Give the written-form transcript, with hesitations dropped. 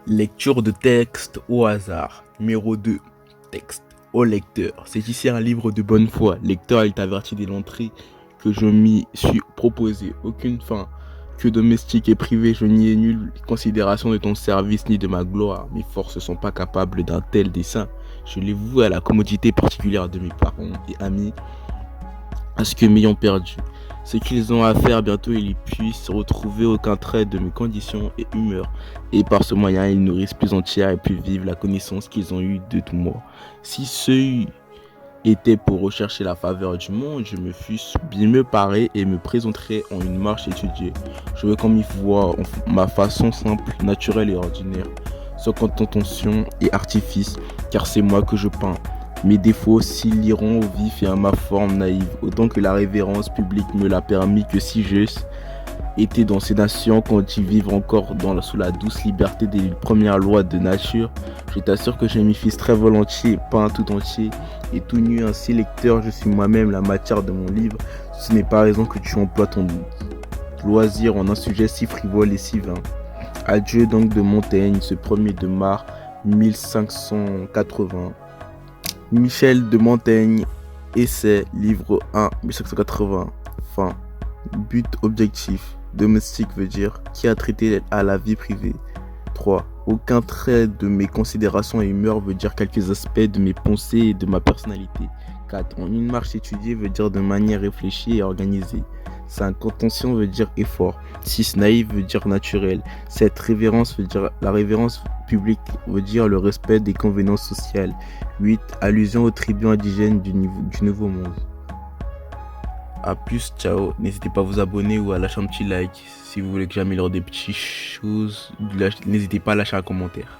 Lecture de texte au hasard. Numéro 2. Texte au lecteur. C'est ici un livre de bonne foi. Lecteur est averti dès l'entrée que je m'y suis proposé. Aucune fin que domestique et privé, je n'y ai nulle considération de ton service ni de ma gloire. Mes forces ne sont pas capables d'un tel dessein. Je les voue à la commodité particulière de mes parents et amis, à ce que m'ayant perdu. Ce qu'ils ont à faire, bientôt ils puissent retrouver aucun trait de mes conditions et humeurs, et par ce moyen ils nourrissent plus entière et plus vive la connaissance qu'ils ont eue de moi. Si ce était pour rechercher la faveur du monde, je me fusse bien me parer et me présenterais en une marche étudiée. Je veux qu'on m'y voie ma façon simple, naturelle et ordinaire, sans contention et artifice, car c'est moi que je peins. Mes défauts s'ils liront au vif et à ma forme naïve, autant que la révérence publique me l'a permis, que si j'eusse été dans ces nations quand ils vivent encore sous la douce liberté des premières lois de nature, je t'assure que je m'y fisse très volontiers, peint tout entier et tout nu. Ainsi, lecteur, je suis moi-même la matière de mon livre. Ce n'est pas raison que tu emploies ton loisir en un sujet si frivole et si vain. Adieu donc de Montaigne, ce 1er de mars 1580. Michel de Montaigne, Essai, livre 1, 1580. Fin. But objectif. Domestique veut dire qui a traité à la vie privée. 3. Aucun trait de mes considérations et humeurs veut dire quelques aspects de mes pensées et de ma personnalité. 4. En une marche étudiée veut dire de manière réfléchie et organisée. 5. Contention veut dire effort. 6. Naïf veut dire naturel. 7. Révérence veut dire la révérence publique veut dire le respect des convenances sociales. 8. Allusion aux tribus indigènes du Nouveau Monde. A plus, ciao. N'hésitez pas à vous abonner ou à lâcher un petit like. Si vous voulez que j'améliore des petites choses, n'hésitez pas à lâcher un commentaire.